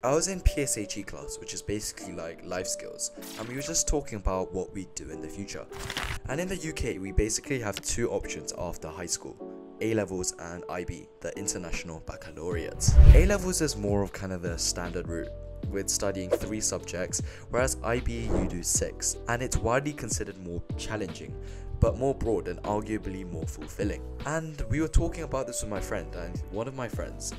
I was in PSHE class, which is basically like life skills, and we were just talking about what we do in the future. And in the UK, we basically have two options after high school: A-levels and IB, the International Baccalaureate. A-levels is more of kind of the standard route, with studying 3 subjects, whereas IB you do 6, and it's widely considered more challenging, but more broad and arguably more fulfilling. And we were talking about this with my friend, and one of my friends,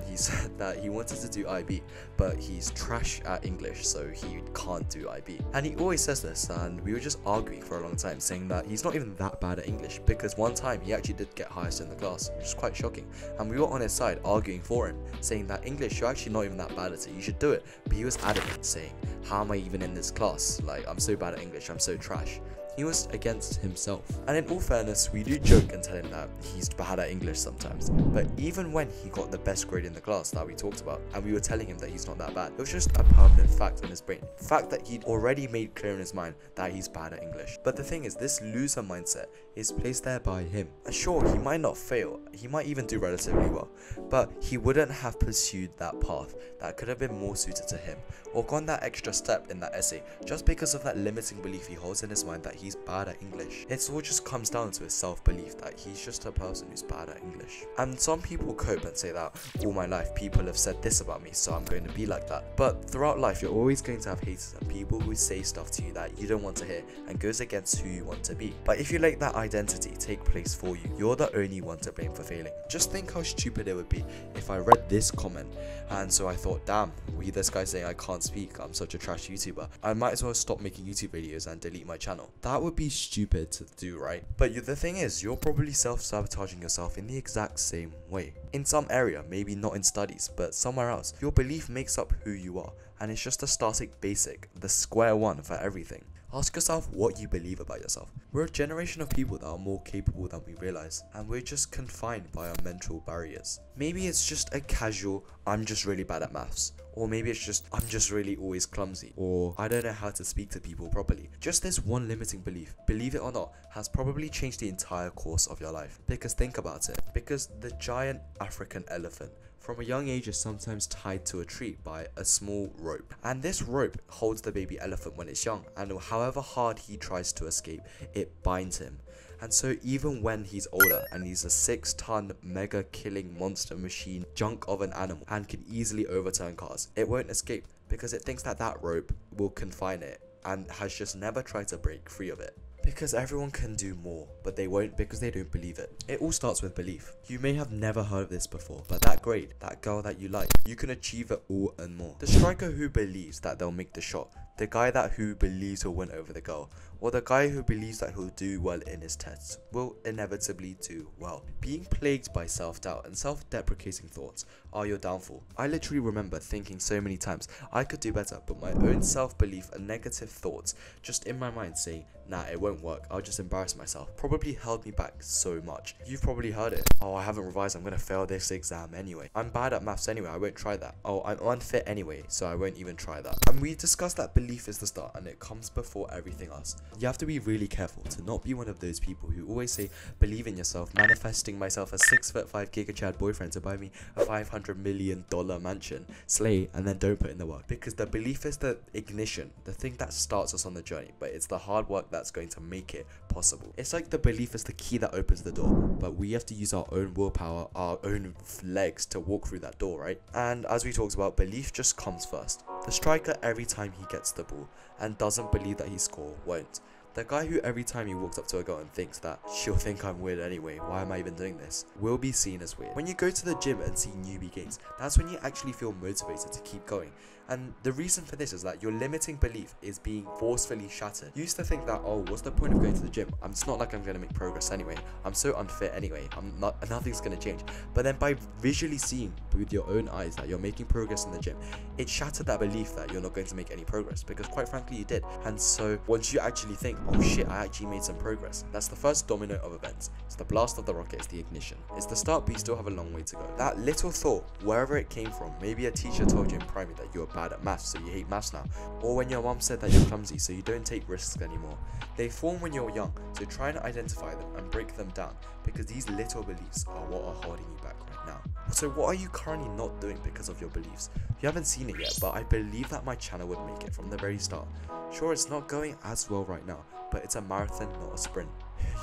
he said that he wanted to do IB, but he's trash at English, so he can't do IB. And he always says this, and we were just arguing for a long time, saying that he's not even that bad at English, because one time he actually did get highest in the class, which is quite shocking. And we were on his side arguing for him, saying that English, you're actually not even that bad at it, you should do it. But he was adamant, saying, how am I even in this class? Like, I'm so bad at English, I'm so trash. He was against himself. And in all fairness, we do joke and tell him that he's bad at English sometimes. But even when he got the best grade in the class that we talked about, and we were telling him that he's not that bad, it was just a permanent fact in his brain. The fact that he'd already made clear in his mind that he's bad at English. But the thing is, this loser mindset is placed there by him. And sure, he might not fail, he might even do relatively well, but he wouldn't have pursued that path that could have been more suited to him, or gone that extra step in that essay, just because of that limiting belief he holds in his mind that he's bad at English. It all just comes down to his self-belief that he's just a person who's bad at English. And some people cope and say that all my life people have said this about me, so I'm going to be like that. But throughout life, you're always going to have haters and people who say stuff to you that you don't want to hear and goes against who you want to be. But if you let that identity take place for you, you're the only one to blame for failing. Just think how stupid it would be if I read this comment and so I thought, damn, this guy saying I can't speak, I'm such a trash YouTuber, I might as well stop making YouTube videos and delete my channel. That would be stupid to do, right? But the thing is, you're probably self-sabotaging yourself in the exact same way. In some area, maybe not in studies, but somewhere else, your belief makes up who you are, and it's just a static basic, the square one for everything. Ask yourself what you believe about yourself. We're a generation of people that are more capable than we realize, and we're just confined by our mental barriers. Maybe it's just a casual, I'm just really bad at maths, or maybe it's just, I'm just really always clumsy, or I don't know how to speak to people properly. Just this one limiting belief, believe it or not, has probably changed the entire course of your life. Because think about it, because the giant African elephant from a young age is sometimes tied to a tree by a small rope, and this rope holds the baby elephant when it's young, and however hard he tries to escape, it binds him. And so even when he's older and he's a 6-ton mega killing monster machine junk of an animal and can easily overturn cars, it won't escape because it thinks that that rope will confine it and has just never tried to break free of it. Because everyone can do more, but they won't because they don't believe it. It all starts with belief. You may have never heard of this before, but that grade, that girl that you like, you can achieve it all and more. The striker who believes that they'll make the shot, the guy who believes he'll win over the girl, or the guy who believes that he'll do well in his tests will inevitably do well. Being plagued by self-doubt and self-deprecating thoughts are your downfall. I literally remember thinking so many times I could do better, but my own self-belief and negative thoughts just in my mind saying, nah, it won't work, I'll just embarrass myself, probably held me back so much. You've probably heard it. Oh, I haven't revised, I'm gonna fail this exam anyway. I'm bad at maths anyway, I won't try that. Oh, I'm unfit anyway, so I won't even try that. And we discussed that belief is the start and it comes before everything else. You have to be really careful to not be one of those people who always say, believe in yourself, manifesting myself a 6'5" Giga Chad boyfriend to buy me a $500 million mansion, slay, and then don't put in the work. Because the belief is the ignition, the thing that starts us on the journey, but it's the hard work that's going to make it possible. It's like the belief is the key that opens the door, but we have to use our own willpower, our own legs to walk through that door, right? And as we talked about, belief just comes first. The striker, every time he gets the ball and doesn't believe that he score, won't. The guy who every time he walks up to a girl and thinks that she'll think I'm weird anyway, why am I even doing this, will be seen as weird. When you go to the gym and see newbie gains, that's when you actually feel motivated to keep going. And the reason for this is that your limiting belief is being forcefully shattered. You used to think that, oh, what's the point of going to the gym? It's not like I'm going to make progress anyway. I'm so unfit anyway. Nothing's going to change. But then by visually seeing with your own eyes that you're making progress in the gym, it shattered that belief that you're not going to make any progress, because quite frankly you did. And so once you actually think oh shit, I actually made some progress. That's the first domino of events. It's the blast of the rocket, it's the ignition. It's the start, but you still have a long way to go. That little thought, wherever it came from, maybe a teacher told you in primary that you were bad at maths, so you hate maths now, or when your mom said that you're clumsy, so you don't take risks anymore. They form when you're young, so try and identify them and break them down, because these little beliefs are what are holding you back right now. So what are you currently not doing because of your beliefs? You haven't seen it yet, but I believe that my channel would make it from the very start. Sure, it's not going as well right now, but it's a marathon, not a sprint.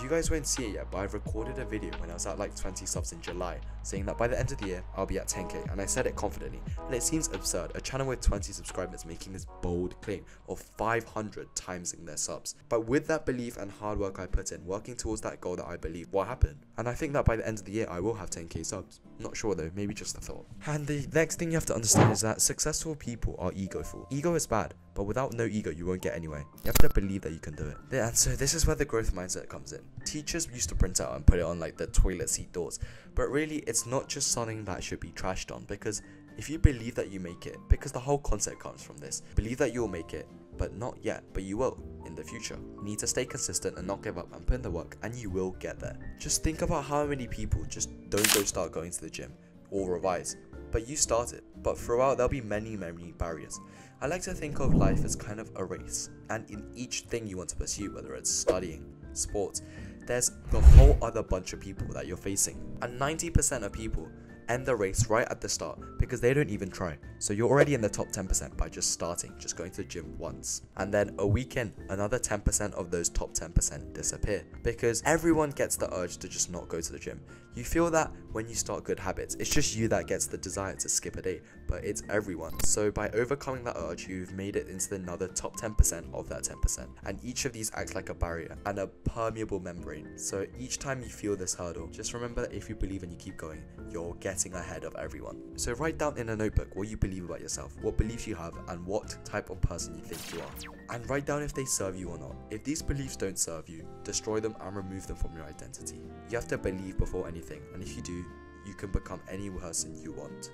You guys won't see it yet, but I've recorded a video when I was at like 20 subs in July, saying that by the end of the year, I'll be at 10k, and I said it confidently, and it seems absurd, a channel with 20 subscribers making this bold claim of 500 timesing their subs. But with that belief and hard work I put in, working towards that goal that I believe, what happened? And I think that by the end of the year, I will have 10k subs. Not sure though, maybe just a thought. And the next thing you have to understand is that successful people are egoful. Ego is bad, but without no ego, you won't get anywhere. You have to believe that you can do it. Yeah, and so this is where the growth mindset comes in. Teachers used to print out and put it on like the toilet seat doors, but really it's not just something that should be trashed on, because if you believe that you make it, because the whole concept comes from this, believe that you'll make it, but not yet, but you will in the future. You need to stay consistent and not give up and put in the work, and you will get there. Just think about how many people just don't start going to the gym or revise, but you started. But throughout there'll be many barriers. I like to think of life as kind of a race, and in each thing you want to pursue, whether it's studying, sports, there's the whole other bunch of people that you're facing, and 90% of people end the race right at the start because they don't even try. So you're already in the top 10% by just starting, just going to the gym once. And then a week in, another 10% of those top 10% disappear because everyone gets the urge to just not go to the gym. You feel that when you start good habits, it's just you that gets the desire to skip a day, but it's everyone. So by overcoming that urge, you've made it into another top 10% of that 10%. And each of these acts like a barrier and a permeable membrane. So each time you feel this hurdle, just remember that if you believe and you keep going, you're getting ahead of everyone. So write down in a notebook what you believe about yourself, what beliefs you have, and what type of person you think you are. And write down if they serve you or not. If these beliefs don't serve you, destroy them and remove them from your identity. You have to believe before anything, and if you do, you can become any person you want.